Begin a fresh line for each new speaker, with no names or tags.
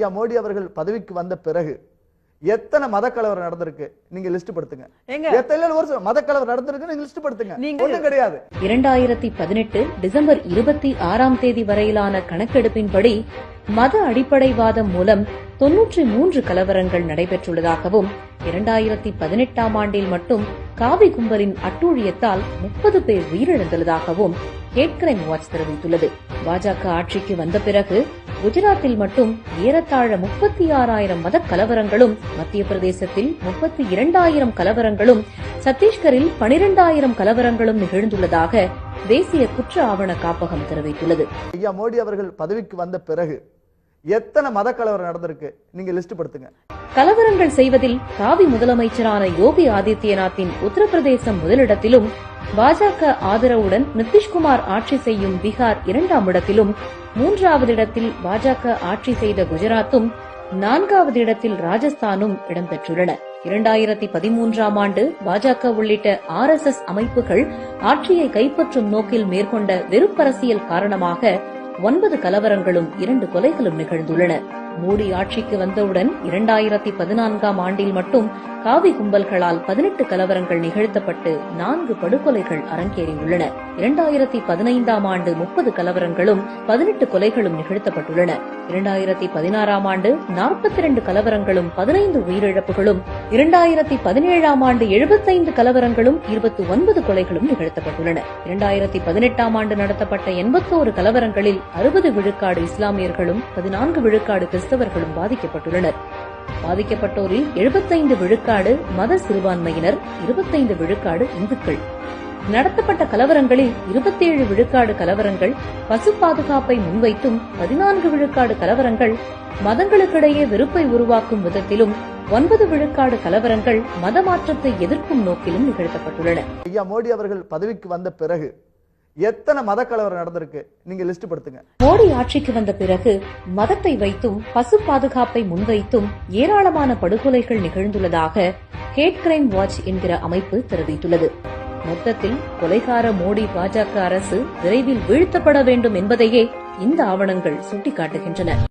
ஐயா மோடி அவர்கள் பதவிக்கு வந்த பிறகு எத்தனை மத கலவரம் நடந்திருக்கு நீங்க லிஸ்ட் படுத்துங்க. எத்தனை வருஷம் மத கலவரம் நடந்திருக்கு நீங்க லிஸ்ட் படுத்துங்க. ஒண்ணும் கிடையாது.
2018 டிசம்பர் 26 வரையிலான கணக்கெடுப்பின்படி மத அடிப்படைவாதம் மூலம் 93 கலவரங்கள் நடைபெற்றுள்ளதாகவும் 2018 ஆண்டில் மட்டும் காவி கும்பலின் அட்டூழியத்தால் 30 பேர் உயிரிழந்துள்ளதாகவும் ஹேட் கிரைம் வாட்ச் தெரிவித்துள்ளது. பாஜக ஆட்சிக்கு வந்த பிறகு குஜராத்தில் மட்டும் ஏறத்தாழ 36,000 மத கலவரங்களும், மத்திய பிரதேசத்தில் 32,000 கலவரங்களும், சத்தீஸ்கரில் 12,000 கலவரங்களும் நிகழ்ந்துள்ளதாக தேசிய குற்ற ஆவண காப்பகம் தெரிவித்துள்ளது.
ஐயா மோடி அவர்கள் பதவிக்கு வந்த பிறகு எத்தனை மத கலவரம் நடந்திருக்கு நீங்க லிஸ்ட் படுத்துங்க.
கலவரங்கள் செய்வதில் காவி முதலமைச்சரான யோகி ஆதித்யநாத்தின் உத்தரப்பிரதேசம் முதலிடத்திலும், பாஜக ஆதரவுடன் நிதிஷ்குமார் ஆட்சி செய்யும் பீகார் 2ஆம் இடத்திலும், 3வது இடத்தில் பாஜக ஆட்சி செய்த குஜராத்தும், 4வது இடத்தில் ராஜஸ்தானும் இடம்பெற்றுள்ளன. 2013ஆம் ஆண்டு பாஜக உள்ளிட்ட RSS அமைப்புகள் ஆட்சியை கைப்பற்றும் நோக்கில் மேற்கொண்ட வெறுப்பரசியல் காரணமாக 9 கலவரங்களும் 2 கொலைகளும் நிகழ்ந்துள்ளன. மோடி ஆட்சிக்கு வந்தவுடன் 2014ஆம் ஆண்டில் மட்டும் காவி கும்பல்களால் 18 கலவரங்கள் நிகழ்த்தப்பட்டு 4 படுகொலைகள் அரங்கேறியுள்ளன. 2015ஆம் ஆண்டு 30 கலவரங்களும் 18 கொலைகளும் நிகழ்த்தப்பட்டுள்ளன. 2016ஆம் ஆண்டு 42 கலவரங்களும் 15 உயிரிழப்புகளும், 2017ஆம் ஆண்டு 75 கலவரங்களும் 29 கொலைகளும் நிகழ்த்தப்பட்டுள்ளன. 2018ஆம் ஆண்டு நடத்தப்பட்ட 81 கலவரங்களில் 60 விழுக்காடு இஸ்லாமியர்களும் 14 விழுக்காடு கிறிஸ்தவர்களும் பாதிக்கப்பட்டுள்ளனர். பாதிக்கப்பட்டோரில் 75 விழுக்காடு மத சிறுபான்மையினர், 25 விழுக்காடு இந்துக்கள். நடத்தப்பட்ட கலவரங்களில் 27 விழுக்காடு கலவரங்கள் பசு பாதுகாப்பை முன்வைத்தும், 14 விழுக்காடு கலவரங்கள் மதங்களுக்கிடையே வெறுப்பை உருவாக்கும் விதத்திலும், 9 விழுக்காடு கலவரங்கள் மத மாற்றத்தை எதிர்க்கும் நோக்கிலும் நிகழ்த்தப்பட்டுள்ளன.
ஐயா மோடி அவர்கள் பதவிக்கு வந்த பிறகு எத்தனை மத கலவரம் நடந்திருக்கு நீங்க லிஸ்ட் படுத்துங்க.
மோடி ஆட்சிக்கு வந்த பிறகு மதத்தை வைத்தும், பசு பாதுகாப்பை முன்வைத்தும் ஏராளமான படுகொலைகள் நிகழ்ந்துள்ளதாக ஹேட் கிரைம் வாட்ச் என்கிற அமைப்பு தெரிவித்துள்ளது. மொத்தத்தில் கொலைகார மோடி பாஜக அரசு விரைவில் வீழ்த்தப்பட வேண்டும் என்பதையே இந்த ஆவணங்கள் சுட்டிக்காட்டுகின்றன.